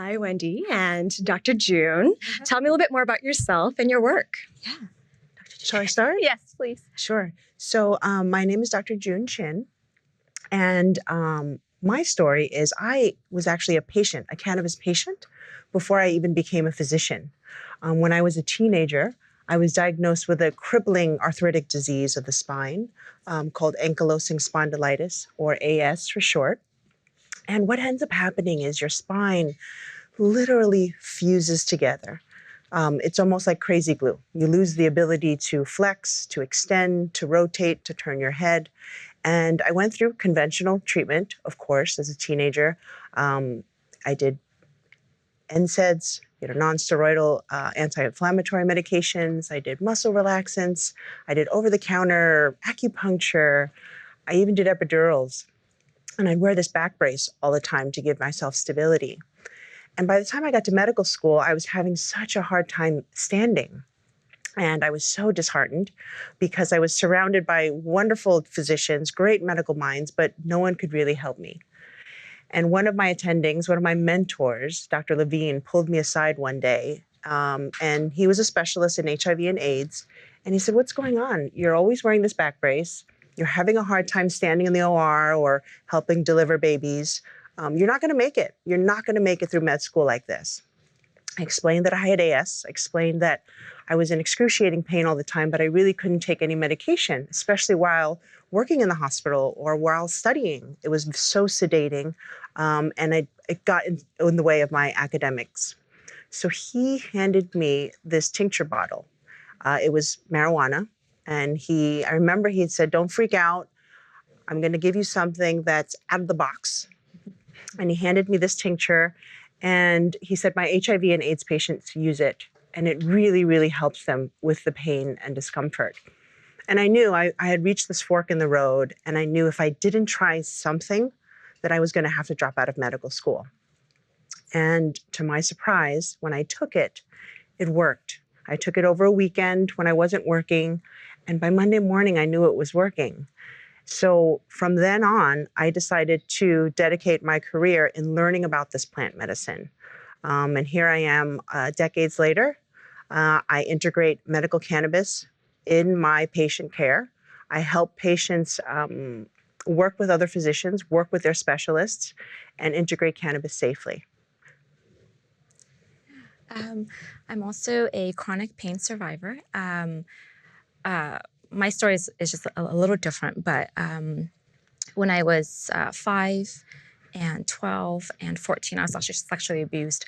Hi, Wendy and Dr. June. Tell me a little bit more about yourself and your work. Yeah. Shall I start? Yes, please. Sure. So my name is Dr. June Chin, and my story is I was actually a cannabis patient, before I even became a physician. When I was a teenager, I was diagnosed with a crippling arthritic disease of the spine called ankylosing spondylitis, or AS for short. And what ends up happening is your spine literally fuses together. It's almost like crazy glue. You lose the ability to flex, to extend, to rotate, to turn your head. And I went through conventional treatment, of course, as a teenager. I did NSAIDs, non-steroidal anti-inflammatory medications. I did muscle relaxants. I did over-the-counter acupuncture. I even did epidurals. And I'd wear this back brace all the time to give myself stability. And by the time I got to medical school, I was having such a hard time standing. And I was so disheartened because I was surrounded by wonderful physicians, great medical minds, but no one could really help me. And one of my attendings, one of my mentors, Dr. Levine, pulled me aside one day. And he was a specialist in HIV and AIDS. And he said, "What's going on? You're always wearing this back brace. You're having a hard time standing in the OR or helping deliver babies. You're not going to make it. You're not going to make it through med school like this." I explained that I had AS. I explained that I was in excruciating pain all the time, but I really couldn't take any medication, especially while working in the hospital or while studying. It was so sedating, and it got in the way of my academics. So he handed me this tincture bottle. It was marijuana. And I remember he had said, "Don't freak out. I'm going to give you something that's out of the box." And he handed me this tincture. And he said, "My HIV and AIDS patients use it. And it really, really helps them with the pain and discomfort." And I knew I had reached this fork in the road. And I knew if I didn't try something, that I was going to have to drop out of medical school. And to my surprise, when I took it, it worked. I took it over a weekend when I wasn't working. And by Monday morning, I knew it was working. So from then on, I decided to dedicate my career in learning about this plant medicine. And here I am decades later. I integrate medical cannabis in my patient care. I help patients work with other physicians, work with their specialists, and integrate cannabis safely. I'm also a chronic pain survivor. My story is just a little different, but when I was 5 and 12 and 14, I was actually sexually abused.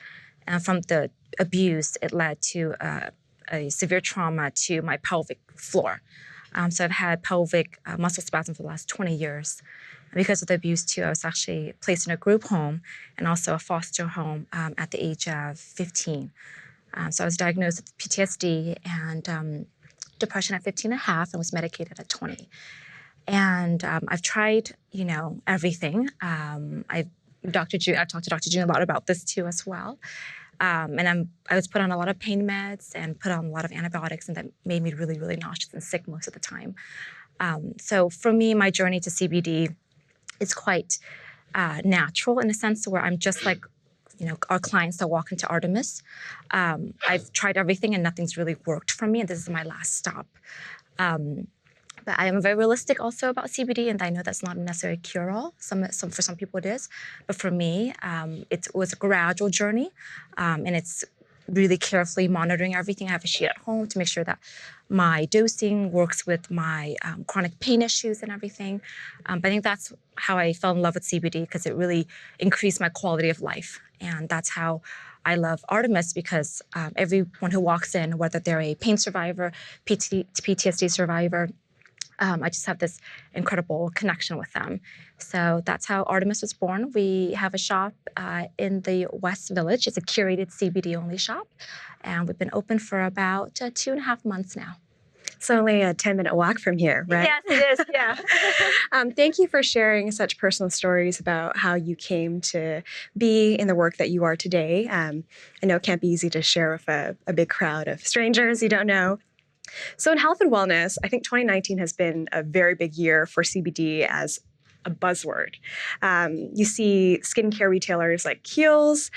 And from the abuse, it led to a severe trauma to my pelvic floor. So I've had pelvic muscle spasm for the last 20 years. And because of the abuse, too, I was actually placed in a group home and also a foster home at the age of 15. So I was diagnosed with PTSD and depression at 15 and a half and was medicated at 20. And I've tried, everything. I've talked to Dr. June a lot about this, too, as well. And I was put on a lot of pain meds and put on a lot of antibiotics, and that made me really, really nauseous and sick most of the time. So for me, my journey to CBD is quite natural in a sense where I'm just like, our clients that walk into Artemis. I've tried everything and nothing's really worked for me, and this is my last stop. But I am very realistic also about CBD, and I know that's not necessarily a cure-all. For some people it is. But for me, it was a gradual journey, and it's really carefully monitoring everything. I have a sheet at home to make sure that my dosing works with my chronic pain issues and everything. But I think that's how I fell in love with CBD, because it really increased my quality of life. And that's how I love Artemis, because everyone who walks in, whether they're a pain survivor, PTSD survivor, I just have this incredible connection with them. So that's how Artemis was born. We have a shop in the West Village. It's a curated CBD-only shop. And we've been open for about 2.5 months now. It's only a 10-minute walk from here, right? Yes, it is, yeah. Thank you for sharing such personal stories about how you came to be in the work that you are today. I know it can't be easy to share with a big crowd of strangers you don't know. So in health and wellness, I think 2019 has been a very big year for CBD as a buzzword. You see skincare retailers like Kiehl's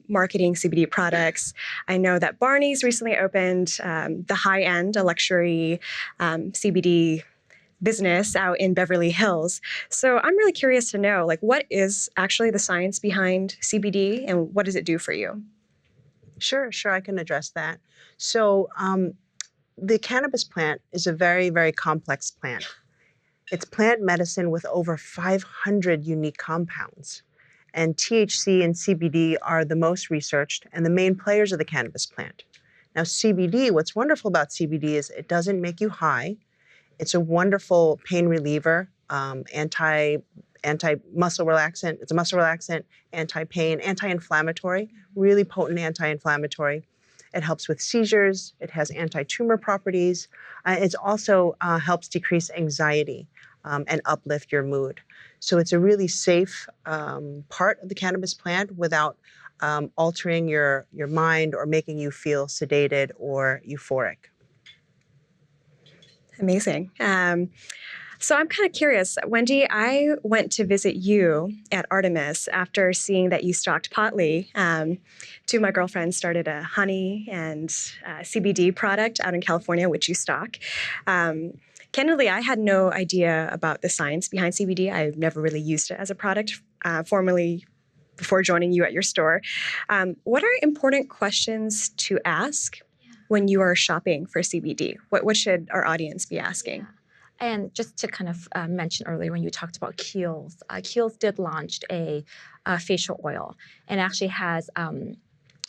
marketing CBD products. I know that Barney's recently opened the high-end, a luxury CBD business out in Beverly Hills. So I'm really curious to know, like, what is actually the science behind CBD and what does it do for you? Sure, I can address that. So the cannabis plant is a very, very complex plant. It's plant medicine with over 500 unique compounds. And THC and CBD are the most researched and the main players of the cannabis plant. Now, CBD, what's wonderful about CBD is it doesn't make you high. It's a wonderful pain reliever, anti-muscle relaxant. It's a muscle relaxant, anti-pain, anti-inflammatory, really potent anti-inflammatory. It helps with seizures. It has anti-tumor properties. It also helps decrease anxiety and uplift your mood. So it's a really safe part of the cannabis plant without altering your mind or making you feel sedated or euphoric. Amazing. So I'm kind of curious, Wendy, I went to visit you at Artemis after seeing that you stocked Potley. Two of my girlfriends started a honey and CBD product out in California, which you stock. Candidly, I had no idea about the science behind CBD. I've never really used it as a product formally before joining you at your store. What are important questions to ask when you are shopping for CBD? What should our audience be asking? Yeah. And just to kind of mention earlier when you talked about Kiehl's, Kiehl's did launch a facial oil and actually has, oh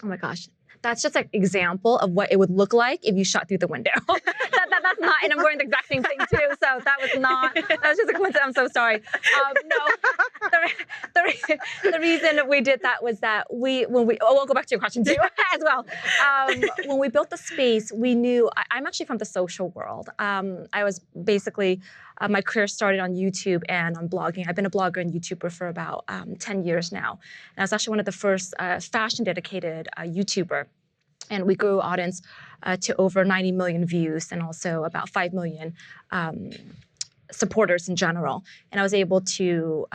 my gosh, that's just an example of what it would look like if you shot through the window. That's not, and I'm wearing the exact same thing too, so that was just a coincidence. I'm so sorry. The reason we did that was that we'll go back to your question too as well. When we built the space, we knew, I'm actually from the social world. I was basically, my career started on YouTube and on blogging. I've been a blogger and YouTuber for about 10 years now. And I was actually one of the first fashion dedicated YouTuber. And we grew audience to over 90 million views and also about 5 million supporters in general. And I was able to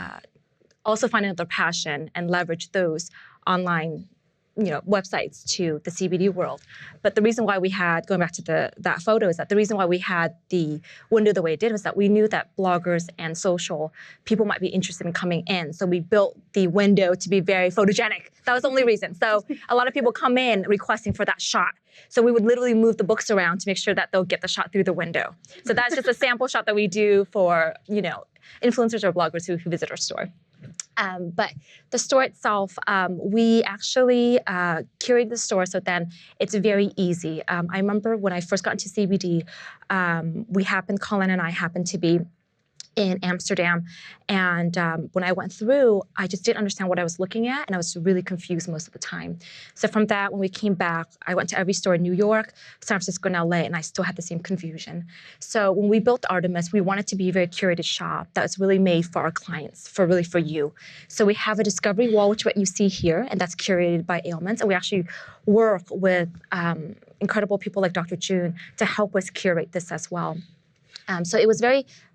also find another passion and leverage those online websites to the CBD world. But the reason why we had, going back to that photo, is that the reason why we had the window the way it did was that we knew that bloggers and social people might be interested in coming in. So we built the window to be very photogenic. That was the only reason. So a lot of people come in requesting for that shot. So we would literally move the books around to make sure that they'll get the shot through the window. So that's just a sample shot that we do for, influencers or bloggers who visit our store. But the store itself, we actually curated the store so then it's very easy. I remember when I first got into CBD, Colin and I happened to be in Amsterdam. And when I went through, I just didn't understand what I was looking at. And I was really confused most of the time. So from that, when we came back, I went to every store in New York, San Francisco, and LA, and I still had the same confusion. So when we built Artemis, we wanted to be a very curated shop that was really made for our clients, for you. So we have a discovery wall, which is what you see here, and that's curated by ailments. And we actually work with incredible people like Dr. June to help us curate this as well. So it was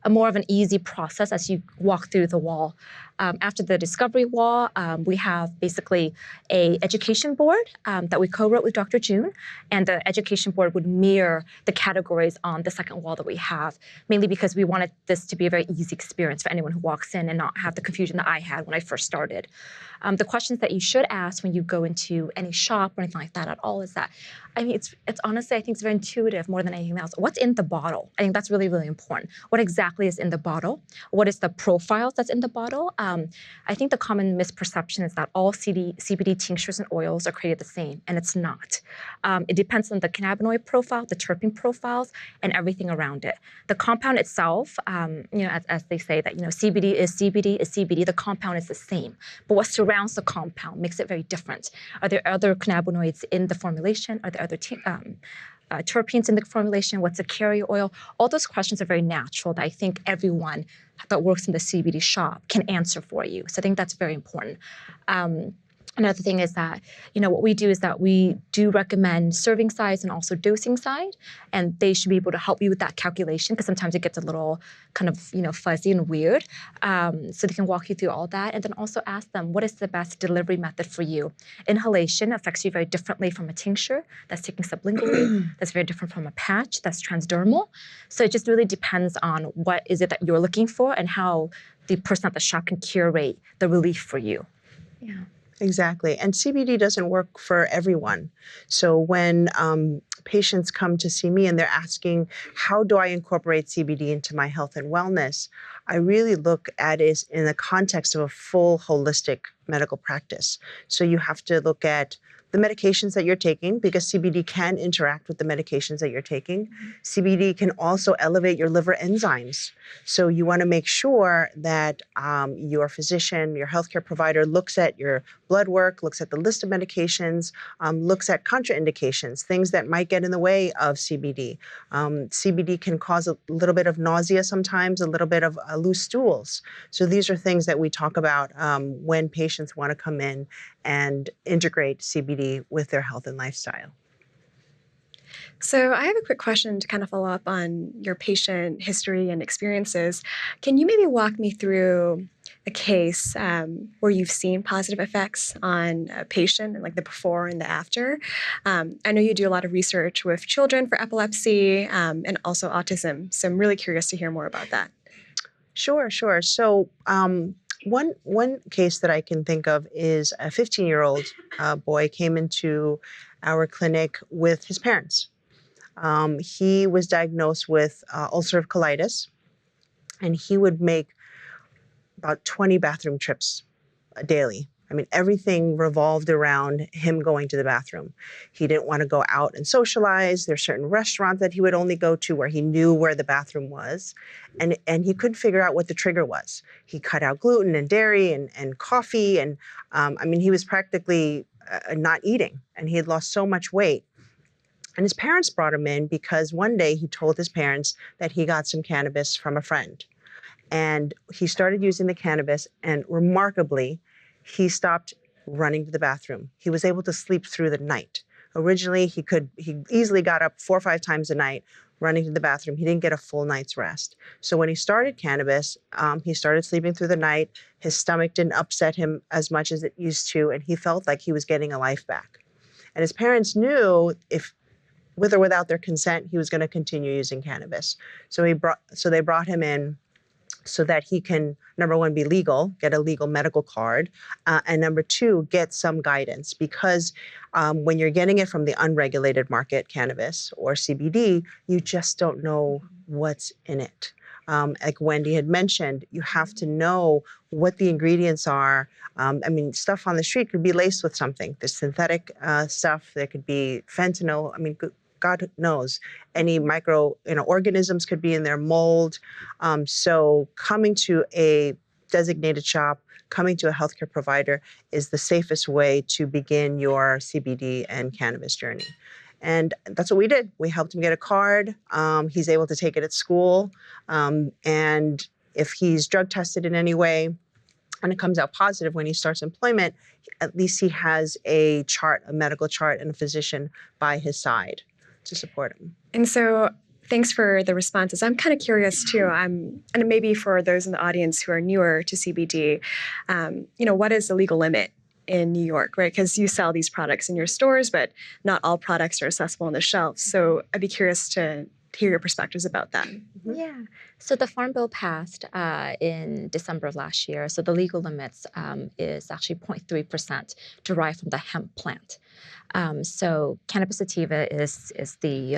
more of an easy process as you walk through the wall. After the discovery wall, we have basically a education board that we co-wrote with Dr. June, and the education board would mirror the categories on the second wall that we have, mainly because we wanted this to be a very easy experience for anyone who walks in and not have the confusion that I had when I first started. The questions that you should ask when you go into any shop or anything like that at all is that, it's honestly, I think it's very intuitive more than anything else. What's in the bottle? I think that's really, really important. What exactly is in the bottle? What is the profile that's in the bottle? I think the common misperception is that all CBD tinctures and oils are created the same, and it's not. It depends on the cannabinoid profile, the terpene profiles, and everything around it. The compound itself, as they say that, CBD is CBD, the compound is the same. But what surrounds the compound makes it very different. Are there other cannabinoids in the formulation? Are there other terpenes in the formulation? What's a carrier oil? All those questions are very natural that I think everyone that works in the CBD shop can answer for you. So I think that's very important. Another thing is that, what we do is that we do recommend serving size and also dosing side, and they should be able to help you with that calculation because sometimes it gets a little kind of, fuzzy and weird. So they can walk you through all that, and then also ask them, what is the best delivery method for you? Inhalation affects you very differently from a tincture that's taken sublingually. That's very different from a patch that's transdermal. So it just really depends on what is it that you're looking for and how the person at the shop can curate the relief for you. Yeah. Exactly. And CBD doesn't work for everyone. So when patients come to see me and they're asking, how do I incorporate CBD into my health and wellness? I really look at it in the context of a full holistic medical practice. So you have to look at the medications that you're taking, because CBD can interact with the medications that you're taking. CBD can also elevate your liver enzymes. So you want to make sure that your physician, your healthcare provider looks at your blood work, looks at the list of medications, looks at contraindications, things that might get in the way of CBD. CBD can cause a little bit of nausea sometimes, a little bit of loose stools. So these are things that we talk about when patients want to come in and integrate CBD with their health and lifestyle. So I have a quick question to kind of follow up on your patient history and experiences. Can you maybe walk me through a case where you've seen positive effects on a patient, and like the before and the after? I know you do a lot of research with children for epilepsy and also autism. So I'm really curious to hear more about that. Sure. So one case that I can think of is a 15-year-old boy came into our clinic with his parents. He was diagnosed with ulcerative colitis, and he would make about 20 bathroom trips daily. I mean, everything revolved around him going to the bathroom. He didn't want to go out and socialize. There's certain restaurants that he would only go to where he knew where the bathroom was. And he couldn't figure out what the trigger was. He cut out gluten and dairy and coffee. And he was practically not eating. And he had lost so much weight. And his parents brought him in because one day he told his parents that he got some cannabis from a friend. And he started using the cannabis, and remarkably, he stopped running to the bathroom. He was able to sleep through the night. Originally, he easily got up 4 or 5 times a night running to the bathroom. He didn't get a full night's rest. So when he started cannabis, he started sleeping through the night. His stomach didn't upset him as much as it used to, and he felt like he was getting a life back. And his parents knew if, with or without their consent, he was going to continue using cannabis. So they brought him in so that he can, number one, be legal, get a legal medical card, and number two, get some guidance. Because when you're getting it from the unregulated market, cannabis or CBD, you just don't know what's in it. Like Wendy had mentioned, you have to know what the ingredients are. Stuff on the street could be laced with something. There's synthetic stuff. There could be fentanyl. God knows, any microorganisms could be in there, mold. So coming to a designated shop, coming to a healthcare provider is the safest way to begin your CBD and cannabis journey. And that's what we did. We helped him get a card. He's able to take it at school. And if he's drug tested in any way, and it comes out positive when he starts employment, at least he has a medical chart, and a physician by his side to support him. And so thanks for the responses. I'm kind of curious too. And maybe for those in the audience who are newer to CBD, what is the legal limit in New York, right? Because you sell these products in your stores, but not all products are accessible on the shelves. So I'd be curious to hear your perspectives about that. Mm-hmm. Yeah. So the Farm Bill passed in December of last year. So the legal limits is actually 0.3% derived from the hemp plant. So cannabis sativa is the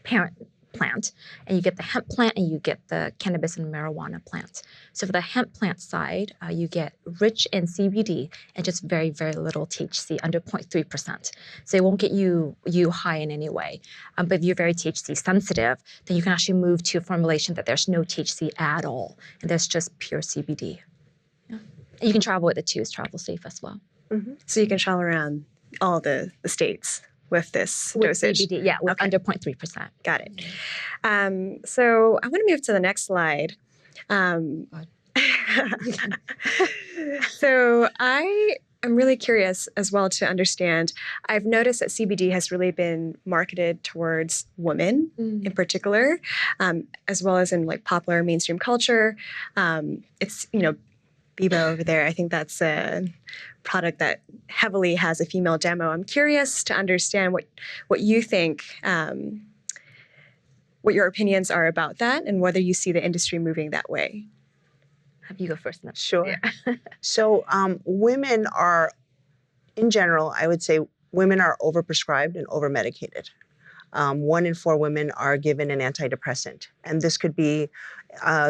parent plant, and you get the hemp plant and you get the cannabis and marijuana plant. So for the hemp plant side, you get rich in CBD and just very, very little THC, under 0.3%. So it won't get you high in any way. But if you're very THC sensitive, then you can actually move to a formulation that there's no THC at all, and there's just pure CBD. Yeah. And you can travel with it too. It's travel safe as well. Mm-hmm. So you can travel around all the states with this dosage. CBD, yeah, with under 0.3%. Got it. So I want to move to the next slide. So I I'm really curious as well to understand. I've noticed that CBD has really been marketed towards women in particular, as well as in like popular mainstream culture. It's, Bebo over there. I think that's a product that heavily has a female demo. I'm curious to understand what you think, what your opinions are about that, and whether you see the industry moving that way. Have you go first? Then. Sure. Yeah. So women are, in general, I would say women are overprescribed and overmedicated. 1 in 4 women are given an antidepressant. And this could be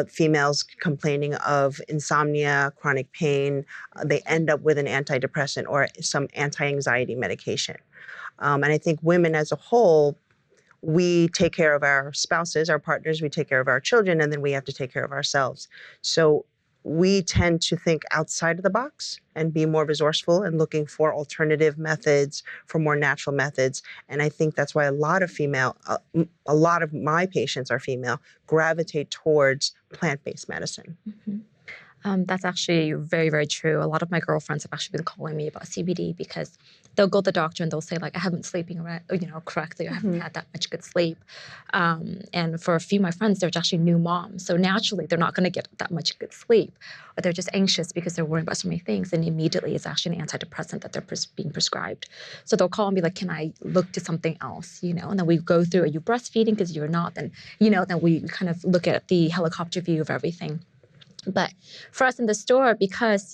females complaining of insomnia, chronic pain. They end up with an antidepressant or some anti-anxiety medication. And I think women as a whole, we take care of our spouses, our partners, we take care of our children, and then we have to take care of ourselves. So we tend to think outside of the box and be more resourceful and looking for alternative methods, for more natural methods. And I think that's why a lot of my patients are female, gravitate towards plant-based medicine. Mm-hmm. That's actually very, very true. A lot of my girlfriends have actually been calling me about CBD because they'll go to the doctor and they'll say like, I haven't sleeping correctly. I haven't had that much good sleep. And for a few of my friends, they're actually new moms. So naturally, they're not going to get that much good sleep. Or they're just anxious because they're worrying about so many things. And immediately it's actually an antidepressant that they're being prescribed. So they'll call and be like, can I look to something else? And then we go through, are you breastfeeding? Because you're not. Then, then we kind of look at the helicopter view of everything. But for us in the store, because,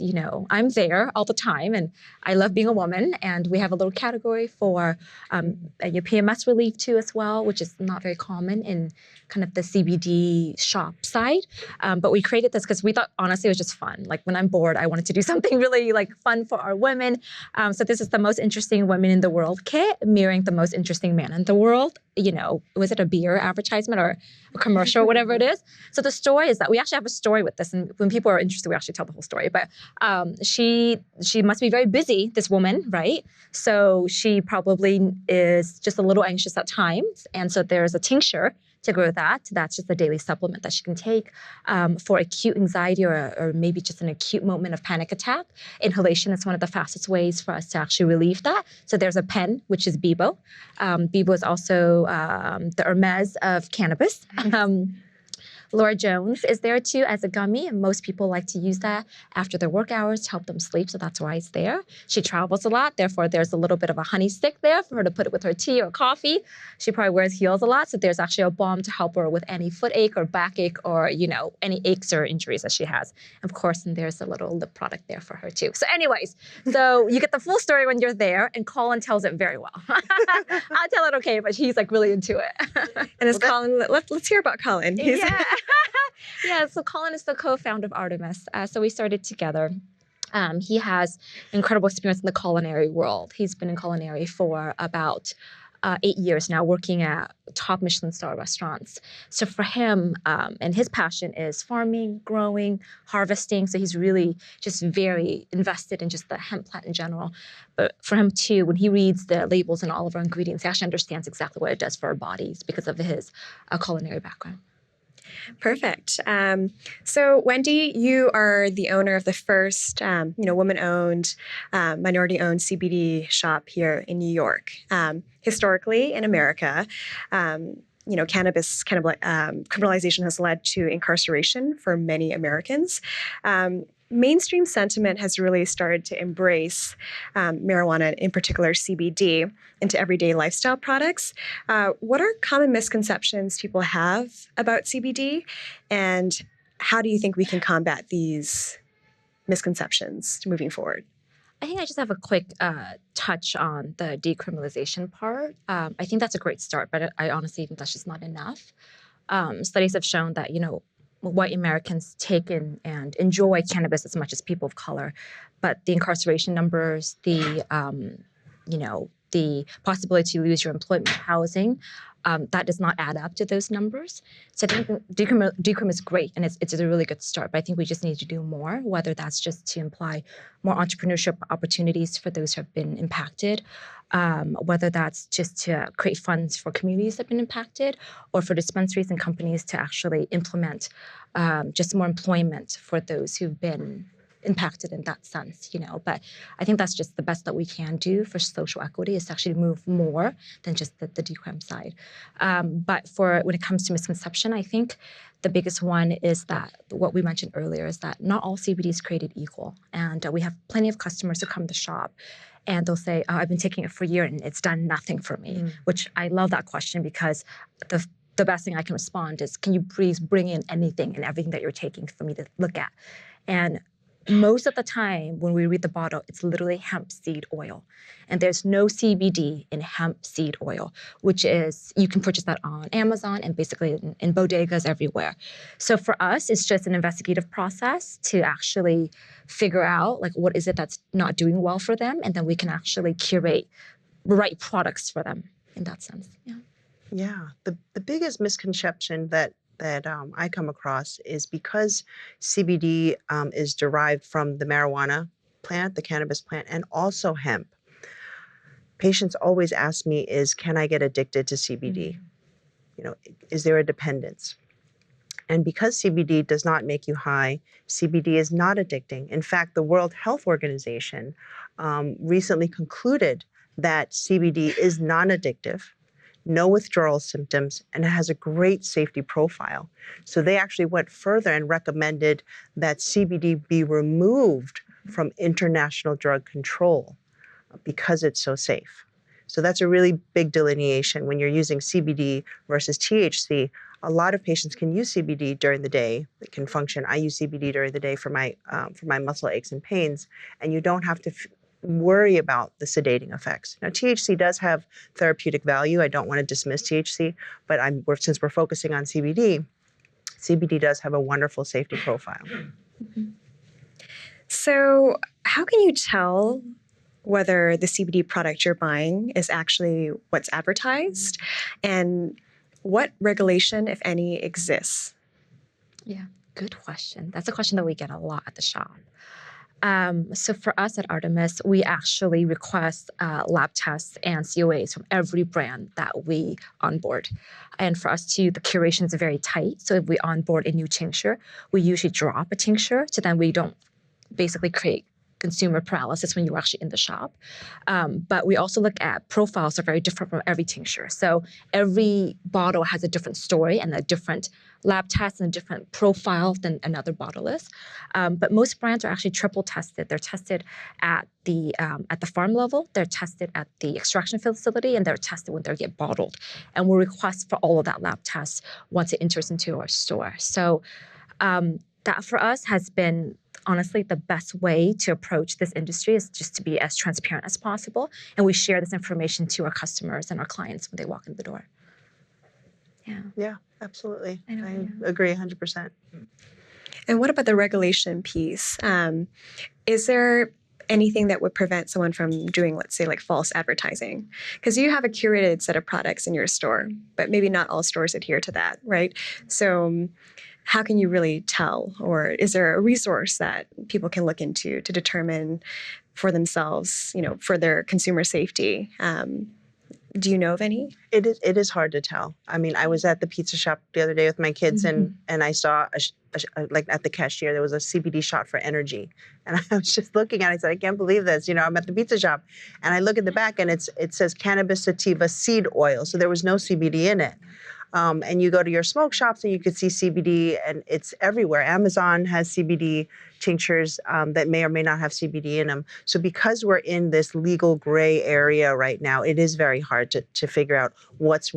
I'm there all the time and I love being a woman, and we have a little category for your PMS relief too as well, which is not very common in kind of the CBD shop side. But we created this because we thought, honestly, it was just fun. Like when I'm bored, I wanted to do something really like fun for our women. So this is the most interesting women in the world kit, mirroring the most interesting man in the world. Was it a beer advertisement or a commercial or whatever it is? So the story is that we actually have a story with this. And when people are interested, we actually tell the whole story. But she must be very busy, this woman, right? So she probably is just a little anxious at times. And so there's a tincture to go with that. That's just a daily supplement that she can take for acute anxiety or maybe just an acute moment of panic attack. Inhalation is one of the fastest ways for us to actually relieve that. So there's a pen, which is Bebo. Bebo is also the Hermes of cannabis. Laura Jones is there too as a gummy, and most people like to use that after their work hours to help them sleep, so that's why it's there. She travels a lot, therefore there's a little bit of a honey stick there for her to put it with her tea or coffee. She probably wears heels a lot, so there's actually a balm to help her with any foot ache or backache or, any aches or injuries that she has. Of course, and there's a little lip product there for her too. So anyways, so you get the full story when you're there, and Colin tells it very well. I tell it okay, but he's like really into it. And Colin, let's hear about Colin. Yeah. Yeah, so Colin is the co-founder of Artemis. So we started together. He has incredible experience in the culinary world. He's been in culinary for about 8 years now, working at top Michelin star restaurants. So for him, and his passion is farming, growing, harvesting. So he's really just very invested in just the hemp plant in general. But for him too, when he reads the labels and all of our ingredients, he actually understands exactly what it does for our bodies because of his culinary background. Perfect. So, Wendy, you are the owner of the first, woman-owned, minority-owned CBD shop here in New York. Historically, in America, cannabis criminalization has led to incarceration for many Americans. Mainstream sentiment has really started to embrace marijuana, in particular CBD, into everyday lifestyle products. What are common misconceptions people have about CBD, and how do you think we can combat these misconceptions moving forward? I think I just have a quick touch on the decriminalization part. I think that's a great start, but I honestly think that's just not enough. Studies have shown that, white Americans take in and enjoy cannabis as much as people of color, but the incarceration numbers, the possibility to lose your employment, housing, that does not add up to those numbers. So I think decrim is great, and it's a really good start, but I think we just need to do more, whether that's just to imply more entrepreneurship opportunities for those who have been impacted, whether that's just to create funds for communities that have been impacted, or for dispensaries and companies to actually implement just more employment for those who've been impacted in that sense, But I think that's just the best that we can do for social equity is to actually move more than just the decrim side. But when it comes to misconception, I think the biggest one is that what we mentioned earlier is that not all CBD is created equal. And we have plenty of customers who come to shop and they'll say, oh, I've been taking it for a year and it's done nothing for me, which I love that question because the best thing I can respond is, can you please bring in anything and everything that you're taking for me to look at? And most of the time when we read the bottle, it's literally hemp seed oil. And there's no CBD in hemp seed oil, which is, you can purchase that on Amazon and basically in bodegas everywhere. So for us, it's just an investigative process to actually figure out like what is it that's not doing well for them. And then we can actually curate the right products for them in that sense. Yeah. Yeah. The biggest misconception that I come across is because CBD is derived from the marijuana plant, the cannabis plant, and also hemp. Patients always ask me can I get addicted to CBD? Is there a dependence? And because CBD does not make you high, CBD is not addicting. In fact, the World Health Organization recently concluded that CBD is non-addictive, no withdrawal symptoms, and it has a great safety profile. So they actually went further and recommended that CBD be removed from international drug control because it's so safe. So that's a really big delineation when you're using CBD versus THC. A lot of patients can use CBD during the day. It can function. I use CBD during the day for my muscle aches and pains, and you don't have to worry about the sedating effects. Now, THC does have therapeutic value. I don't want to dismiss THC, but since we're focusing on CBD, CBD does have a wonderful safety profile. Mm-hmm. So how can you tell whether the CBD product you're buying is actually what's advertised, and what regulation, if any, exists? Yeah, good question. That's a question that we get a lot at the shop. So for us at Artemis, we actually request lab tests and COAs from every brand that we onboard. And for us too, the curation is very tight. So if we onboard a new tincture, we usually drop a tincture so then we don't basically create consumer paralysis when you're actually in the shop. But we also look at profiles that are very different from every tincture. So every bottle has a different story and a different lab test and a different profile than another bottle is. But most brands are actually triple tested. They're tested at the farm level, they're tested at the extraction facility, and they're tested when they get bottled. And we request for all of that lab tests once it enters into our store. So that for us has been honestly the best way to approach this industry is just to be as transparent as possible. And we share this information to our customers and our clients when they walk in the door. Yeah. Yeah, absolutely. I Yeah. agree 100%. And what about the regulation piece? Is there anything that would prevent someone from doing, let's say, like false advertising? Because you have a curated set of products in your store, but maybe not all stores adhere to that, right? So how can you really tell? Or is there a resource that people can look into to determine for themselves, for their consumer safety? Do you know of any? It is hard to tell. I mean, I was at the pizza shop the other day with my kids, and I saw like at the cashier there was a CBD shot for energy, and I was just looking at it. I said, I can't believe this. I'm at the pizza shop, and I look at the back, and it says cannabis sativa seed oil, so there was no CBD in it. And you go to your smoke shops and you could see CBD, and it's everywhere. Amazon has CBD tinctures that may or may not have CBD in them. So because we're in this legal gray area right now, it is very hard to figure out what's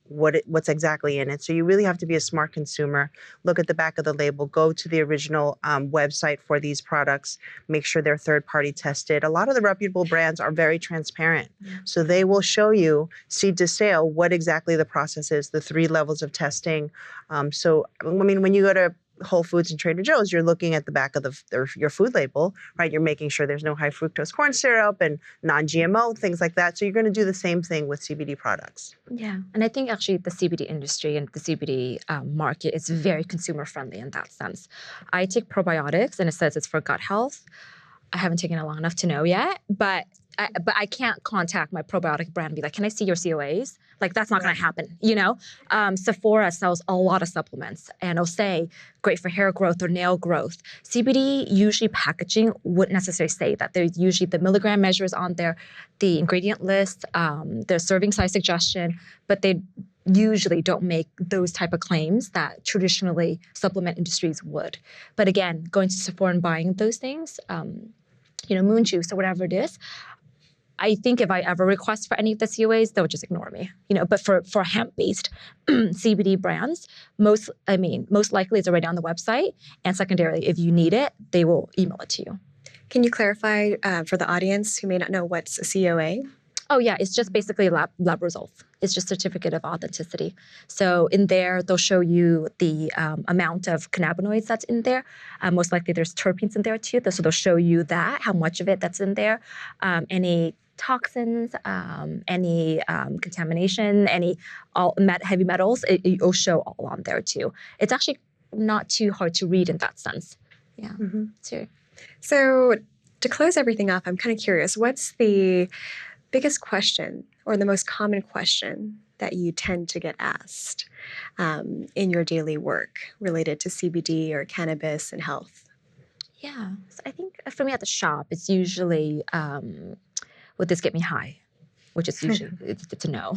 what's exactly in it. So you really have to be a smart consumer. Look at the back of the label. Go to the original website for these products. Make sure they're third-party tested. A lot of the reputable brands are very transparent. Yeah. So they will show you, seed to sale, what exactly the process is, the 3 levels of testing. So, I mean, when you go to Whole Foods and Trader Joe's, you're looking at the back of your food label, right? You're making sure there's no high fructose corn syrup and non-GMO, things like that. So you're going to do the same thing with CBD products. Yeah. And I think actually the CBD industry and the CBD market is very consumer friendly in that sense. I take probiotics and it says it's for gut health. I haven't taken it long enough to know yet, but but I can't contact my probiotic brand and be like, can I see your COAs? Like, that's not going Right. to happen, you know? Sephora sells a lot of supplements, and it'll say great for hair growth or nail growth. CBD, usually packaging wouldn't necessarily say that. There's usually the milligram measures on there, the ingredient list, the serving size suggestion, but they usually don't make those type of claims that traditionally supplement industries would. But again, going to Sephora and buying those things, moon juice or whatever it is, I think if I ever request for any of the COAs, they'll just ignore me. But for hemp-based CBD brands, most likely it's already on the website. And secondarily, if you need it, they will email it to you. Can you clarify for the audience who may not know what's a COA? Oh yeah, it's just basically lab results. It's just certificate of authenticity. So in there, they'll show you the amount of cannabinoids that's in there. Most likely there's terpenes in there too. So they'll show you that, how much of it that's in there, any toxins, any contamination, any heavy metals. It'll show all on there too. It's actually not too hard to read in that sense. Yeah. Mm-hmm. So to close everything off, I'm kind of curious, what's the biggest question or the most common question that you tend to get asked in your daily work related to CBD or cannabis and health? Yeah. So I think for me at the shop, it's usually, would this get me high? Which is usually it's a no.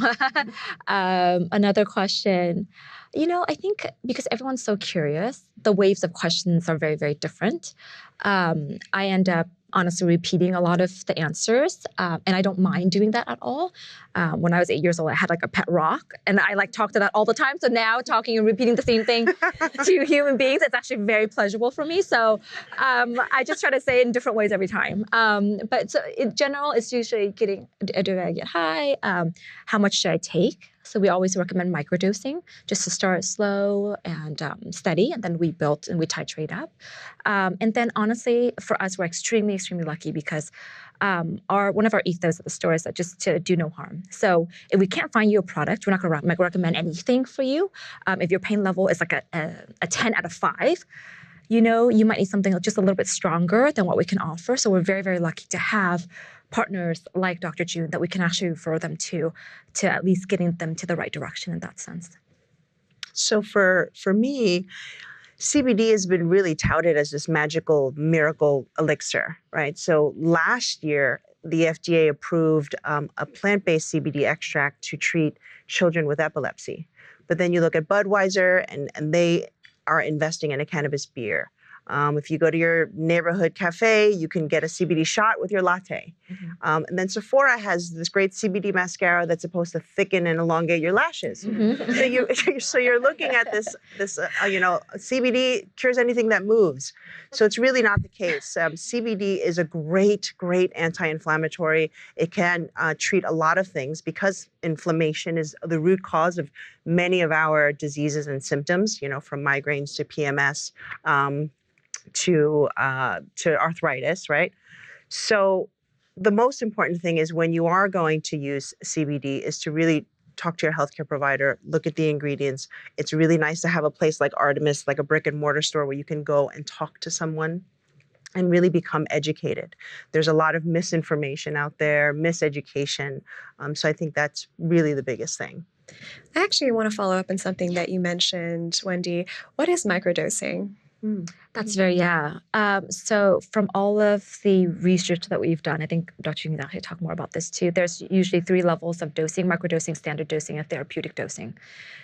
Another question, I think because everyone's so curious, the waves of questions are very, very different. I end up honestly repeating a lot of the answers, and I don't mind doing that at all. When I was 8 years old, I had like a pet rock, and I like talked to that all the time. So now talking and repeating the same thing to human beings, it's actually very pleasurable for me. So I just try to say it in different ways every time. But so in general, it's usually do I get high? How much should I take? So we always recommend microdosing just to start slow and steady, and then we build and we titrate up. And then honestly, for us, we're extremely, extremely lucky because one of our ethos at the store is that just to do no harm. So if we can't find you a product, we're not going to recommend anything for you. If your pain level is like a 10 out of 5, you might need something just a little bit stronger than what we can offer. So we're very, very lucky to have partners like Dr. June that we can actually refer them to at least getting them to the right direction in that sense. So for me, CBD has been really touted as this magical miracle elixir, right? So last year, the FDA approved a plant-based CBD extract to treat children with epilepsy. But then you look at Budweiser, and they are investing in a cannabis beer. If you go to your neighborhood cafe, you can get a CBD shot with your latte. Mm-hmm. And then Sephora has this great CBD mascara that's supposed to thicken and elongate your lashes. Mm-hmm. So you're looking at this CBD cures anything that moves. So it's really not the case. CBD is a great, great anti-inflammatory. It can treat a lot of things because inflammation is the root cause of many of our diseases and symptoms, from migraines to PMS. To arthritis, right? So the most important thing is when you are going to use CBD is to really talk to your healthcare provider, look at the ingredients. It's really nice to have a place like Artemis, like a brick and mortar store where you can go and talk to someone and really become educated. There's a lot of misinformation out there, miseducation. So I think that's really the biggest thing. I actually want to follow up on something that you mentioned, Wendy. What is microdosing? That's so from all of the research that we've done, I think Dr. Nguyen actually talk more about this too. There's usually 3 levels of dosing: microdosing, standard dosing, and therapeutic dosing.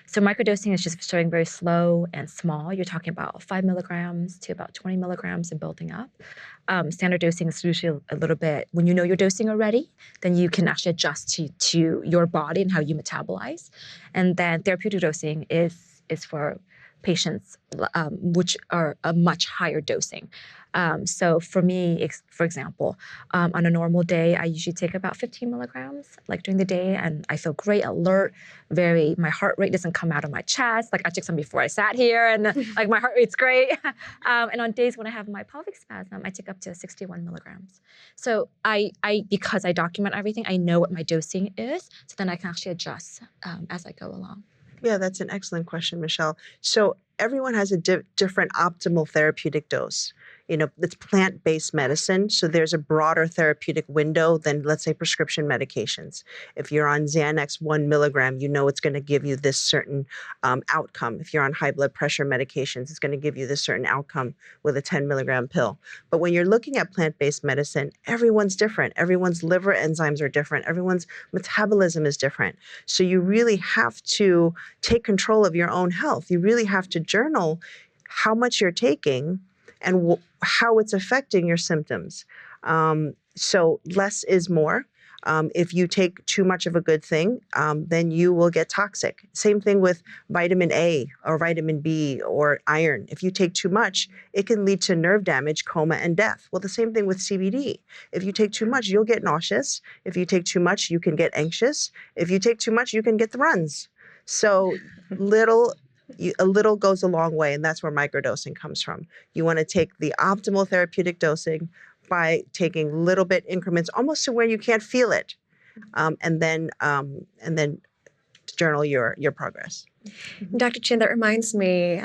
So microdosing is just starting very slow and small. You're talking about 5 milligrams to about 20 milligrams and building up. Standard dosing is usually a little bit, when you know you're dosing already, then you can actually adjust to your body and how you metabolize. And then therapeutic dosing is for patients, which are a much higher dosing. So for me, for example, on a normal day, I usually take about 15 milligrams, like during the day, and I feel great, alert, my heart rate doesn't come out of my chest. Like I took some before I sat here, and like my heart rate's great. And on days when I have my pelvic spasm, I take up to 61 milligrams. So because I document everything, I know what my dosing is, so then I can actually adjust as I go along. Yeah, that's an excellent question, Michelle. So everyone has a different optimal therapeutic dose. It's plant-based medicine, so there's a broader therapeutic window than, let's say, prescription medications. If you're on Xanax 1 milligram, it's going to give you this certain outcome. If you're on high blood pressure medications, it's going to give you this certain outcome with a 10 milligram pill. But when you're looking at plant-based medicine, everyone's different. Everyone's liver enzymes are different. Everyone's metabolism is different. So you really have to take control of your own health. You really have to journal how much you're taking and how it's affecting your symptoms. So less is more. If you take too much of a good thing, then you will get toxic. Same thing with vitamin A or vitamin B or iron. If you take too much, it can lead to nerve damage, coma, and death. Well, the same thing with CBD. If you take too much, you'll get nauseous. If you take too much, you can get anxious. If you take too much, you can get the runs. So a little goes a long way, and that's where microdosing comes from. You want to take the optimal therapeutic dosing by taking little bit increments, almost to where you can't feel it, and then journal your progress. Dr. Chin, that reminds me,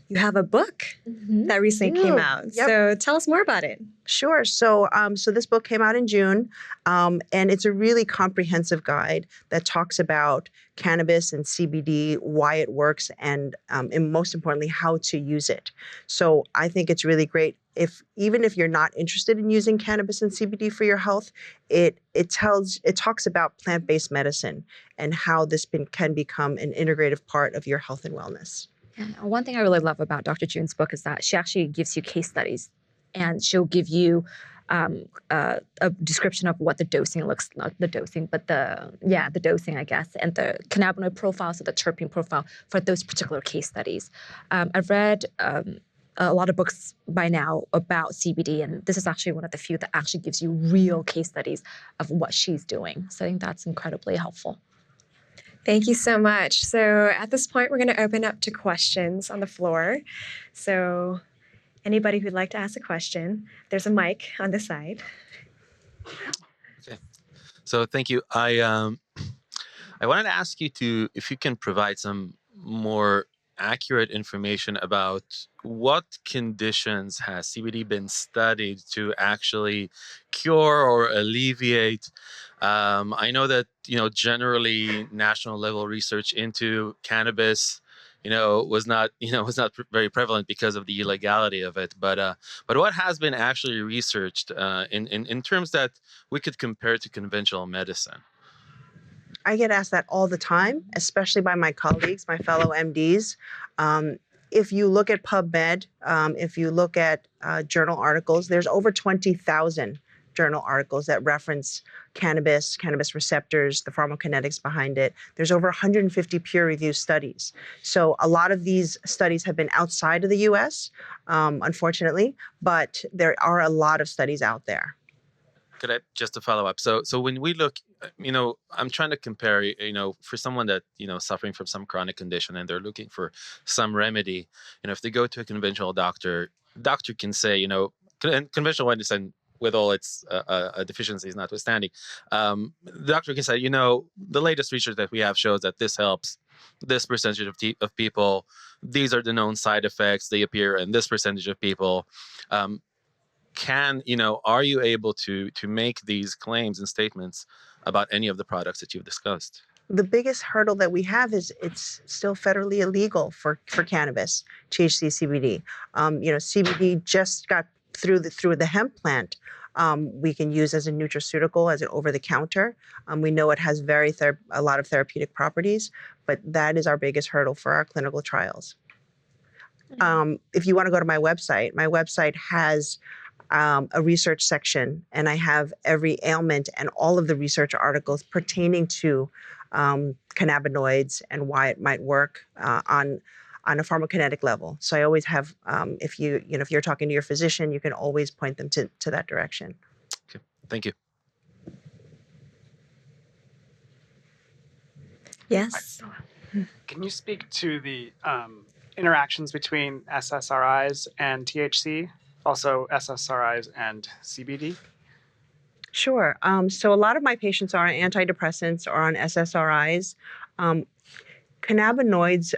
you have a book that recently came out. Yep. So tell us more about it. Sure. So this book came out in June, and it's a really comprehensive guide that talks about cannabis and CBD, why it works, and most importantly, how to use it. So I think it's really great. Even if you're not interested in using cannabis and CBD for your health, it talks about plant-based medicine and how this can become an integrative part of your health and wellness. And one thing I really love about Dr. June's book is that she actually gives you case studies, and she'll give you a description of what the dosing looks like, the dosing, I guess, and the cannabinoid profile, so the terpene profile for those particular case studies. I've read a lot of books by now about CBD, and this is actually one of the few that actually gives you real case studies of what she's doing. So I think that's incredibly helpful. Thank you so much. So at this point, we're going to open up to questions on the floor. So anybody who'd like to ask a question, there's a mic on the side. Okay. So thank you. I wanted to ask you if you can provide some more accurate information about what conditions has CBD been studied to actually cure or alleviate. I know that generally national level research into cannabis was not very prevalent because of the illegality of it. But what has been actually researched in terms that we could compare to conventional medicine? I get asked that all the time, especially by my colleagues, my fellow MDs. If you look at PubMed, if you look at journal articles, there's over 20,000 journal articles that reference cannabis receptors, the pharmacokinetics behind it. There's over 150 peer-reviewed studies. So a lot of these studies have been outside of the U.S., unfortunately, but there are a lot of studies out there. Could I just to follow up? So when we look, I'm trying to compare, for someone that, suffering from some chronic condition and they're looking for some remedy, if they go to a conventional doctor can say, conventional medicine with all its deficiencies notwithstanding, the doctor can say, the latest research that we have shows that this helps this percentage of people. These are the known side effects. They appear in this percentage of people. Are you able to make these claims and statements about any of the products that you've discussed? The biggest hurdle that we have is it's still federally illegal for cannabis, THC, CBD. CBD just got through the hemp plant. We can use as a nutraceutical, as an over-the-counter. We know it has a lot of therapeutic properties, but that is our biggest hurdle for our clinical trials. If you want to go to my website has a research section, and I have every ailment and all of the research articles pertaining to cannabinoids and why it might work on a pharmacokinetic level. So I always have, if you're talking to your physician, you can always point them to that direction. Okay, thank you. Yes. Can you speak to the interactions between SSRIs and THC? Also SSRIs and CBD? Sure. So a lot of my patients are on antidepressants or on SSRIs. Cannabinoids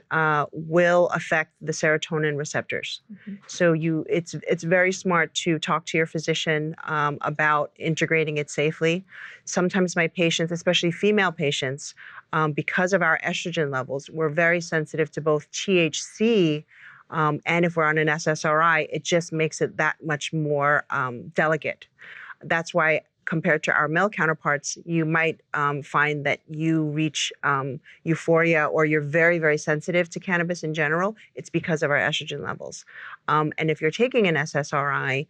will affect the serotonin receptors. So it's very smart to talk to your physician about integrating it safely. Sometimes my patients, especially female patients, because of our estrogen levels, we're very sensitive to both THC and if we're on an SSRI, it just makes it that much more delicate. That's why compared to our male counterparts, you might find that you reach euphoria or you're very, very sensitive to cannabis in general. It's because of our estrogen levels. And if you're taking an SSRI,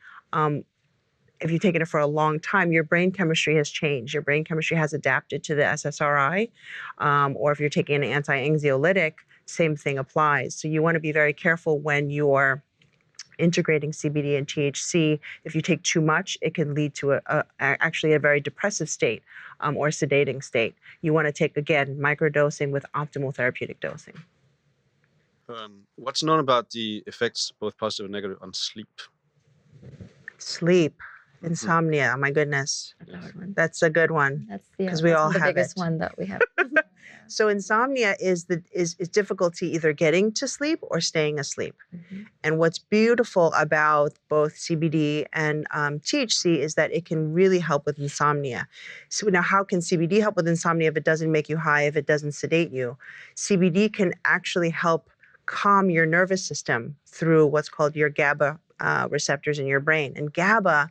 if you've taken it for a long time, your brain chemistry has changed. Your brain chemistry has adapted to the SSRI. Or if you're taking an anti-anxiolytic, same thing applies. So you want to be very careful when you're integrating CBD and THC. If you take too much, it can lead to actually a very depressive state or sedating state. You want to take, again, microdosing with optimal therapeutic dosing. What's known about the effects, both positive and negative, on sleep? Sleep, insomnia, my goodness. That's a hard one. That's a good one. That's because we all the have biggest it. one that we have. So insomnia is difficulty either getting to sleep or staying asleep. And what's beautiful about both CBD and THC is that it can really help with insomnia. So now how can CBD help with insomnia if it doesn't make you high, if it doesn't sedate you? CBD can actually help calm your nervous system through what's called your GABA receptors in your brain. And GABA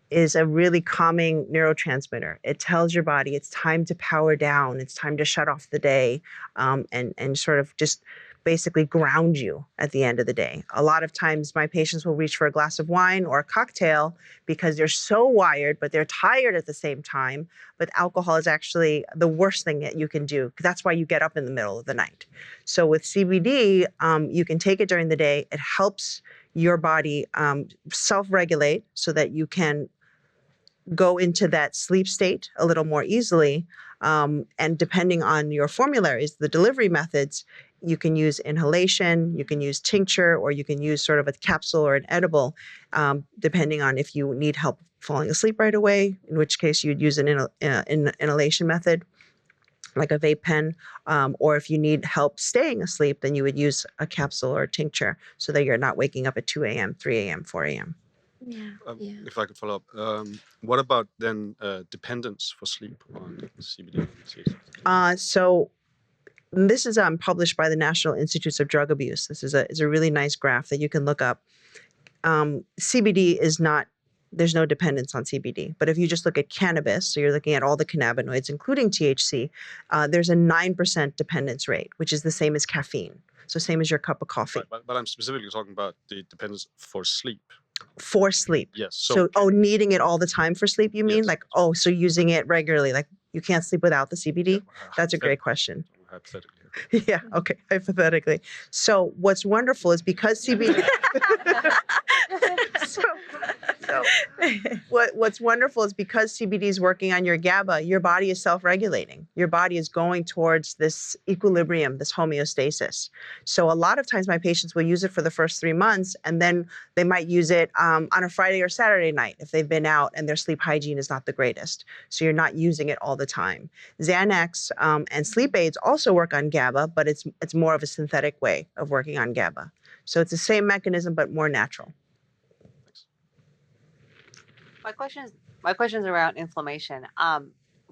is a really calming neurotransmitter. It tells your body it's time to power down, it's time to shut off the day, and sort of just basically ground you at the end of the day. A lot of times my patients will reach for a glass of wine or a cocktail because they're so wired, but they're tired at the same time. But alcohol is actually the worst thing that you can do. That's why you get up in the middle of the night. So with CBD, you can take it during the day. It helps your body self-regulate so that you can go into that sleep state a little more easily. And depending on your formularies, the delivery methods, you can use inhalation, you can use tincture, or you can use sort of a capsule or an edible, depending on if you need help falling asleep right away, in which case you'd use an inhalation method, like a vape pen, or if you need help staying asleep, then you would use a capsule or a tincture so that you're not waking up at 2 a.m., 3 a.m., 4 a.m. Yeah. If I could follow up, what about then dependence for sleep on CBD and THC? So this is published by the National Institutes of Drug Abuse. This is a really nice graph that you can look up. CBD is not, there's no dependence on CBD. But if you just look at cannabis, so you're looking at all the cannabinoids, including THC, there's a 9% dependence rate, which is the same as caffeine. So same as your cup of coffee. But I'm specifically talking about the dependence for sleep. For sleep. Yes. So needing it all the time for sleep, you mean? Yes. Like, so using it regularly, like you can't sleep without the CBD? That's a great question. Hypothetically. Yeah, okay, hypothetically. So what's wonderful is because CBD... What's wonderful is because CBD is working on your GABA, your body is self-regulating. Your body is going towards this equilibrium, this homeostasis. So a lot of times my patients will use it for the first 3 months, and then they might use it on a Friday or Saturday night if they've been out and their sleep hygiene is not the greatest. So you're not using it all the time. Xanax and sleep aids also work on GABA, but it's more of a synthetic way of working on GABA. So it's the same mechanism, but more natural. My question is around inflammation.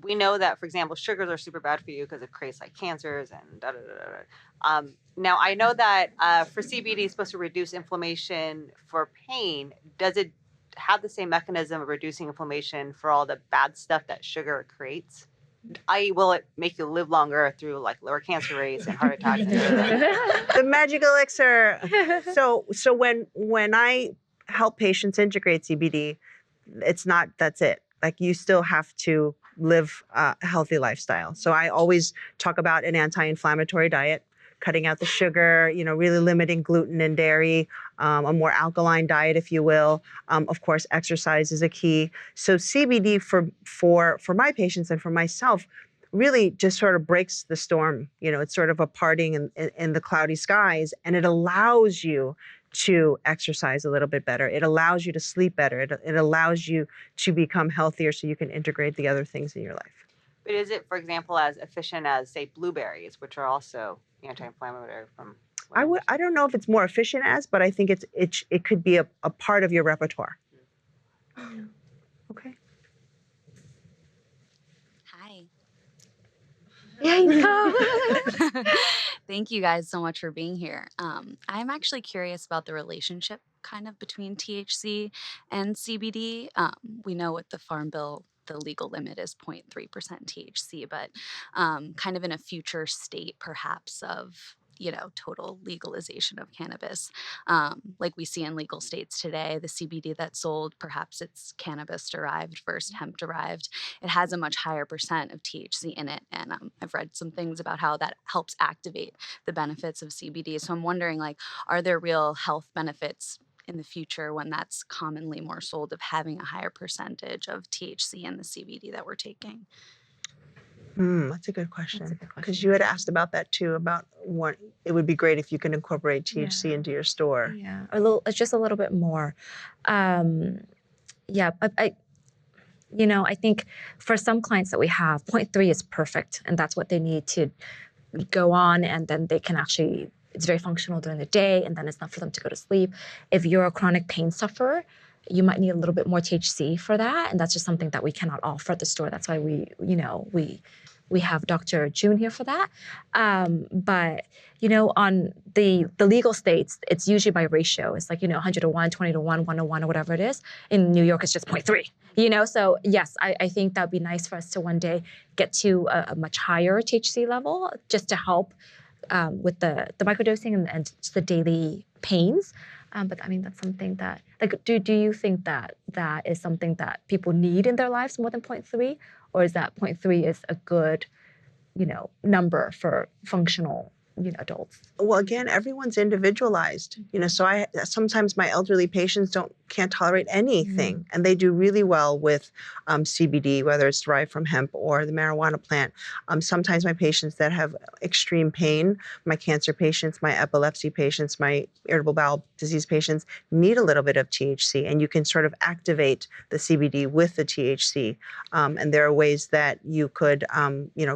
We know that, for example, sugars are super bad for you because it creates like cancers and da da da da. Now I know that for CBD, it's supposed to reduce inflammation for pain. Does it have the same mechanism of reducing inflammation for all the bad stuff that sugar creates? Will it make you live longer through like lower cancer rates and heart attacks? The magic elixir. So when I help patients integrate CBD, it's not, that's it. Like you still have to live a healthy lifestyle. So I always talk about an anti-inflammatory diet, cutting out the sugar, really limiting gluten and dairy, a more alkaline diet, if you will. Of course, exercise is a key. So CBD for my patients and for myself really just sort of breaks the storm. It's sort of a parting in the cloudy skies, and it allows you to exercise a little bit better. It allows you to sleep better. It allows you to become healthier so you can integrate the other things in your life. But is it, for example, as efficient as, say, blueberries, which are also anti-inflammatory from what I don't know if it's more efficient as, but I think it could be a part of your repertoire. Okay. Hi. Yeah, you know. Thank you guys so much for being here. I'm actually curious about the relationship kind of between THC and CBD. We know with the Farm Bill, the legal limit is 0.3% THC, but kind of in a future state, perhaps, of total legalization of cannabis, like we see in legal states today. The CBD that's sold, perhaps it's cannabis derived versus hemp derived. It has a much higher percent of THC in it, and I've read some things about how that helps activate the benefits of CBD. So I'm wondering, like, are there real health benefits in the future when that's commonly more sold of having a higher percentage of THC in the CBD that we're taking? That's a good question. Because you had asked about that too, about what it would be great if you can incorporate THC into your store. Yeah, just a little bit more. Yeah, I think for some clients that we have, 0.3 is perfect, and that's what they need to go on, and then they can actually, it's very functional during the day, and then it's not for them to go to sleep. If you're a chronic pain sufferer, you might need a little bit more THC for that, and that's just something that we cannot offer at the store. That's why we have Dr. June here for that. But on the legal states, it's usually by ratio. It's like 100 to 1, 20 to 1, 1 to 1, or whatever it is. In New York, it's just 0.3. So yes, I think that would be nice for us to one day get to a much higher THC level, just to help with the microdosing and just the daily pains. But I mean, that's something that, like, do you think that is something that people need in their lives more than 0.3? Or is that 0.3 is a good, number for functional, adults? Well, again, everyone's individualized. So sometimes my elderly patients can't tolerate anything, and they do really well with CBD, whether it's derived from hemp or the marijuana plant. Sometimes my patients that have extreme pain, my cancer patients, my epilepsy patients, my irritable bowel disease patients need a little bit of THC, and you can sort of activate the CBD with the THC. And there are ways that you could,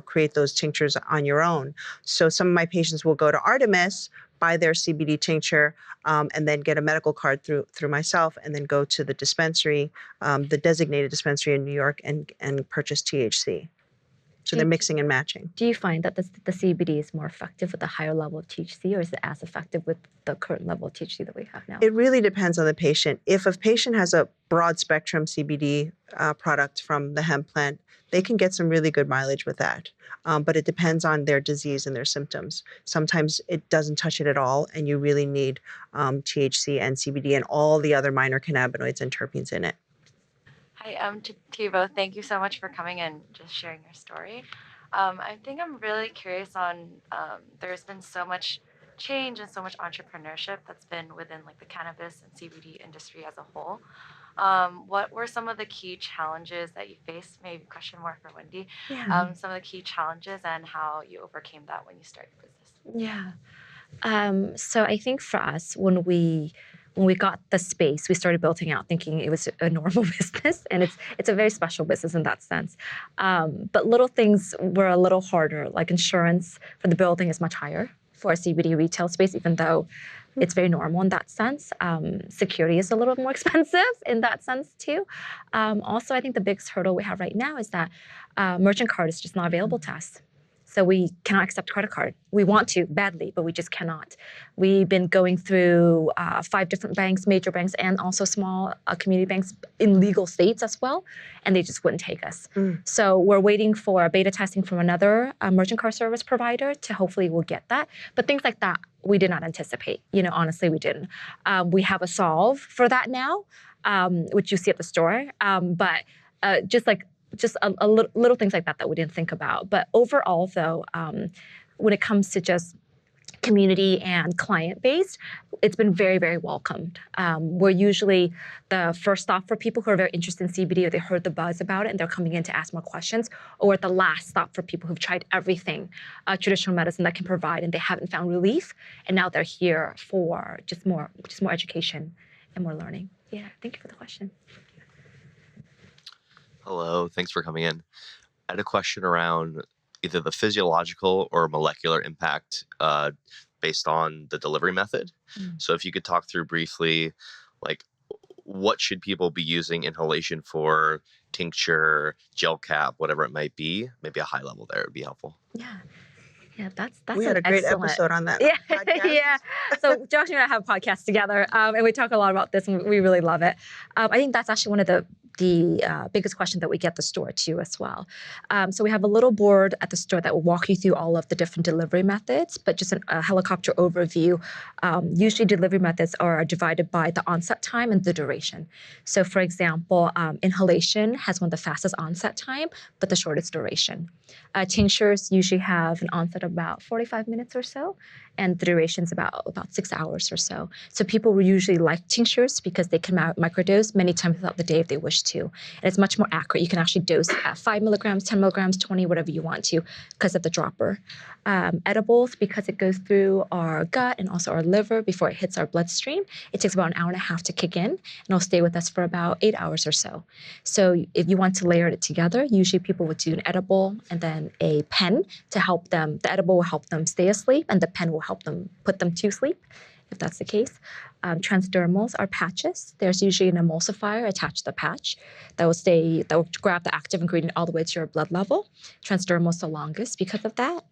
create those tinctures on your own. So some of my patients will go to Artemis, buy their CBD tincture, and then get a medical card through myself, and then go to the dispensary, the designated dispensary in New York, and purchase THC. So they're mixing and matching. Do you find that the CBD is more effective with a higher level of THC, or is it as effective with the current level of THC that we have now? It really depends on the patient. If a patient has a broad spectrum CBD product from the hemp plant, they can get some really good mileage with that. But it depends on their disease and their symptoms. Sometimes it doesn't touch it at all, and you really need THC and CBD and all the other minor cannabinoids and terpenes in it. Hi, to you both. Thank you so much for coming and just sharing your story. I think I'm really curious on, there's been so much change and so much entrepreneurship that's been within like the cannabis and CBD industry as a whole. What were some of the key challenges that you faced? Maybe a question more for Wendy. Yeah. Some of the key challenges and how you overcame that when you started your business. Yeah. So I think for us, when we got the space, we started building out thinking it was a normal business, and it's a very special business in that sense. But little things were a little harder, like insurance for the building is much higher for a CBD retail space, even though it's very normal in that sense. Security is a little more expensive in that sense too. Also, I think the biggest hurdle we have right now is that merchant card is just not available to us. So we cannot accept credit card. We want to badly, but we just cannot. We've been going through 5 different banks, major banks, and also small community banks in legal states as well, and they just wouldn't take us. So we're waiting for beta testing from another merchant card service provider to hopefully we'll get that. But things like that, we did not anticipate. Honestly, we didn't. We have a solve for that now, which you see at the store. But just a little things like that we didn't think about. But overall, though, when it comes to just community and client-based, it's been very, very welcomed. We're usually the first stop for people who are very interested in CBD, or they heard the buzz about it and they're coming in to ask more questions, or at the last stop for people who've tried everything traditional medicine that can provide and they haven't found relief, and now they're here for just more education and more learning. Yeah, thank you for the question. Hello, thanks for coming in. I had a question around either the physiological or molecular impact based on the delivery method. So if you could talk through briefly, like, what should people be using inhalation for, tincture, gel cap, whatever it might be? Maybe a high level there would be helpful. Yeah, that's We had an a great excellent episode on that Yeah, podcast. yeah. So Josh and I have podcasts together, and we talk a lot about this, and we really love it. I think that's actually one of the biggest questions that we get at the store too as well. So we have a little board at the store that will walk you through all of the different delivery methods, but just a helicopter overview. Usually delivery methods are divided by the onset time and the duration. So for example, inhalation has one of the fastest onset time, but the shortest duration. Tinctures usually have an onset of about 45 minutes or so, and the duration is about 6 hours or so. So people will usually like tinctures because they can microdose many times throughout the day if they wish to. And it's much more accurate. You can actually dose at 5 milligrams, 10 milligrams, 20, whatever you want to, because of the dropper. Edibles, because it goes through our gut and also our liver before it hits our bloodstream, it takes about an hour and a half to kick in, and it'll stay with us for about 8 hours or so. So if you want to layer it together, usually people would do an edible and then a pen to help them. The edible will help them stay asleep, and the pen will help them put them to sleep, if that's the case. Transdermals are patches. There's usually an emulsifier attached to the patch that will grab the active ingredient all the way to your blood level. Transdermal is the longest because of that.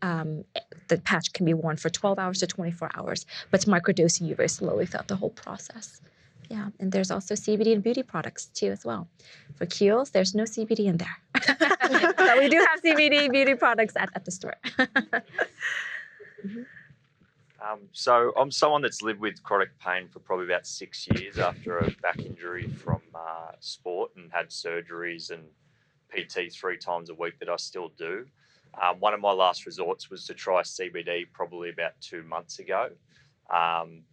The patch can be worn for 12 hours to 24 hours, but it's microdosing you very slowly throughout the whole process. Yeah, and there's also CBD and beauty products too as well. For Kiehl's, there's no CBD in there. But we do have CBD beauty products at the store. So I'm someone that's lived with chronic pain for probably about 6 years after a back injury from sport, and had surgeries and PT 3 times a week that I still do. One of my last resorts was to try CBD probably about 2 months ago,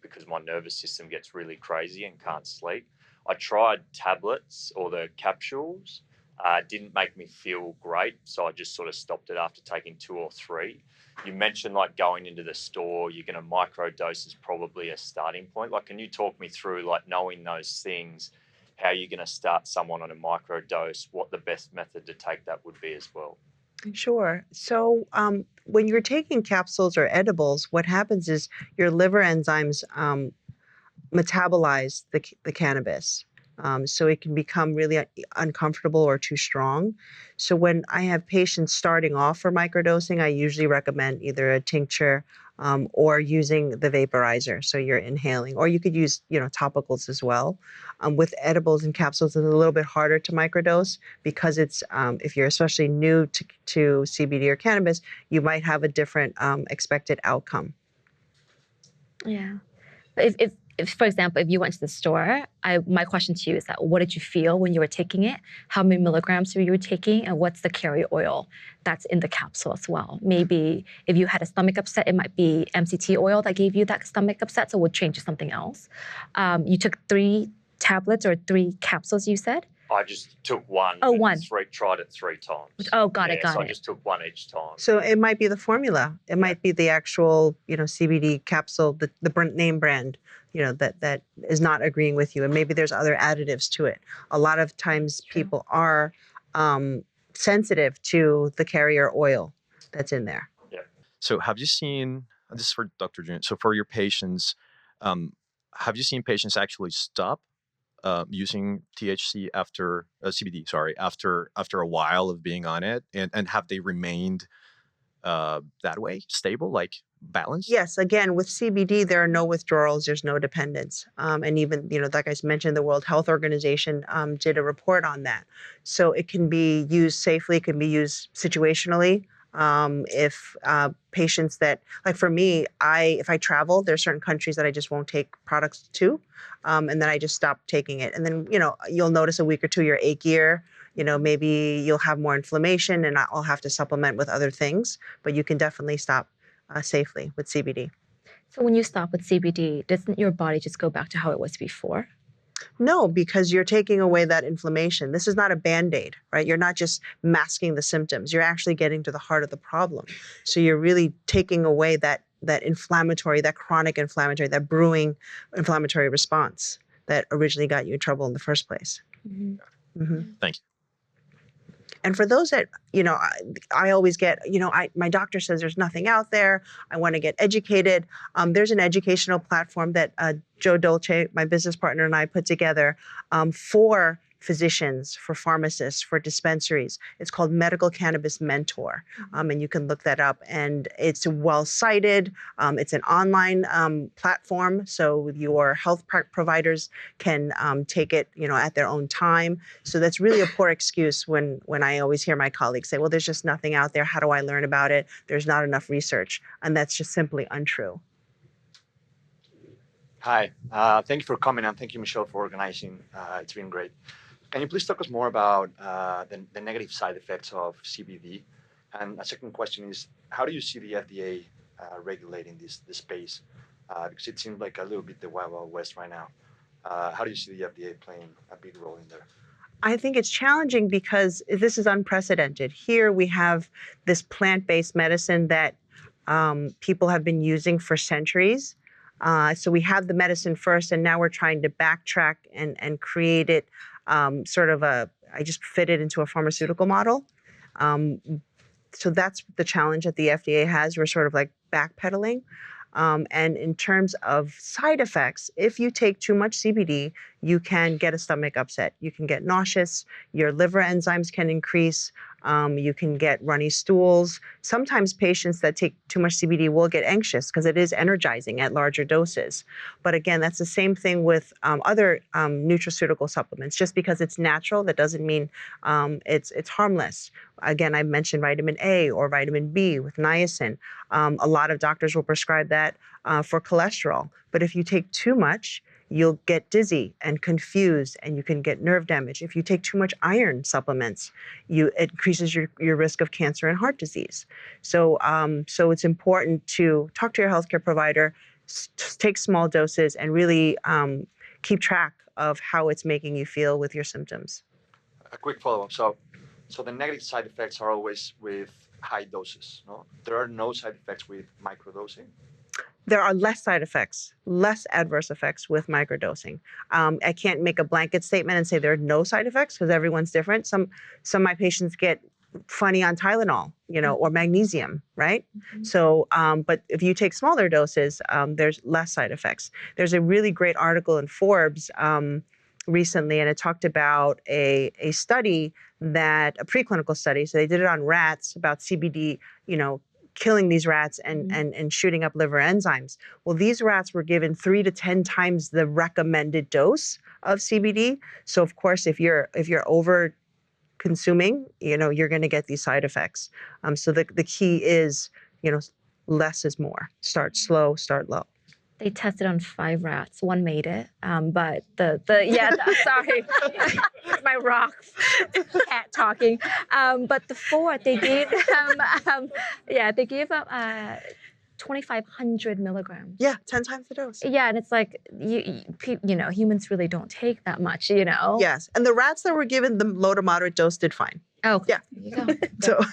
because my nervous system gets really crazy and can't sleep. I tried tablets or the capsules. Didn't make me feel great, so I just sort of stopped it after taking 2 or 3. You mentioned like going into the store, you're going to microdose is probably a starting point. Like, can you talk me through, like, knowing those things, how you're going to start someone on a microdose, what the best method to take that would be as well? Sure. So when you're taking capsules or edibles, what happens is your liver enzymes metabolize the cannabis. So it can become really uncomfortable or too strong. So when I have patients starting off for microdosing, I usually recommend either a tincture or using the vaporizer. So you're inhaling, or you could use, topicals as well. With edibles and capsules, it's a little bit harder to microdose because it's, if you're especially new to CBD or cannabis, you might have a different expected outcome. Yeah. If, for example, if you went to the store, my question to you is that what did you feel when you were taking it? How many milligrams were you taking? And what's the carrier oil that's in the capsule as well? Maybe if you had a stomach upset, it might be MCT oil that gave you that stomach upset, so it would change to something else. You took 3 tablets or 3 capsules, you said? I just took one. Oh, one. Tried it 3 times. Oh, got it. So I just took one each time. So it might be the formula. It might be the actual, CBD capsule, the name brand, that is not agreeing with you. And maybe there's other additives to it. A lot of times people are sensitive to the carrier oil that's in there. Yeah. So have you seen, this is for Dr. June, so for your patients, have you seen patients actually stop using THC after CBD, after a while of being on it, and have they remained that way, stable, like balanced? Yes. Again, with CBD, there are no withdrawals. There's no dependence. And even, like I mentioned, the World Health Organization did a report on that. So it can be used safely. It can be used situationally. If patients that, like for me, if I travel, there are certain countries that I just won't take products to, and then I just stop taking it. And then, you'll notice a week or 2 you're achier, maybe you'll have more inflammation, and I'll have to supplement with other things, but you can definitely stop safely with CBD. So when you stop with CBD, doesn't your body just go back to how it was before? No, because you're taking away that inflammation. This is not a Band-Aid, right? You're not just masking the symptoms. You're actually getting to the heart of the problem. So you're really taking away that inflammatory, that chronic inflammatory, that brewing inflammatory response that originally got you in trouble in the first place. Mm-hmm. Thank you. And for those that, I always get, my doctor says there's nothing out there. I want to get educated. There's an educational platform that Joe Dolce, my business partner, and I put together for physicians, for pharmacists, for dispensaries. It's called Medical Cannabis Mentor, and you can look that up. And it's well cited. It's an online platform, so your health providers can take it, at their own time. So that's really a poor excuse when I always hear my colleagues say, "Well, there's just nothing out there. How do I learn about it? There's not enough research," and that's just simply untrue. Hi, thank you for coming, and thank you, Michelle, for organizing. It's been great. Can you please talk us more about the negative side effects of CBD? And a second question is, how do you see the FDA regulating this space? Because it seems like a little bit the Wild Wild West right now. How do you see the FDA playing a big role in there? I think it's challenging because this is unprecedented. Here we have this plant-based medicine that people have been using for centuries. So we have the medicine first, and now we're trying to backtrack and create it I just fit it into a pharmaceutical model. So that's the challenge that the FDA has. We're sort of like backpedaling. And in terms of side effects, if you take too much CBD, you can get a stomach upset. You can get nauseous. Your liver enzymes can increase. You can get runny stools. Sometimes patients that take too much CBD will get anxious because it is energizing at larger doses. But again, that's the same thing with other nutraceutical supplements. Just because it's natural, that doesn't mean it's harmless. Again, I mentioned vitamin A or vitamin B with niacin. A lot of doctors will prescribe that for cholesterol. But if you take too much, you'll get dizzy and confused, and you can get nerve damage. If you take too much iron supplements, it increases your risk of cancer and heart disease. So it's important to talk to your healthcare provider, take small doses, and really keep track of how it's making you feel with your symptoms. A quick follow-up. So the negative side effects are always with high doses, no? There are no side effects with microdosing? There are less side effects, less adverse effects with microdosing. I can't make a blanket statement and say there are no side effects because everyone's different. Some of my patients get funny on Tylenol, or magnesium, right? So, but if you take smaller doses, there's less side effects. There's a really great article in Forbes recently, and it talked about a study a preclinical study. So they did it on rats about CBD, killing these rats and shooting up liver enzymes. Well, these rats were given 3 to 10 times the recommended dose of CBD. So of course, if you're over consuming, you're going to get these side effects. So the key is, less is more. Start slow, start low. They tested on 5 rats. One made it, but sorry, my rock cat talking. But the 4, they gave them, they gave them 2,500 milligrams. Yeah, 10 times the dose. Yeah, and it's like humans really don't take that much. Yes, and the rats that were given the low to moderate dose did fine. Oh, yeah. There you go. So.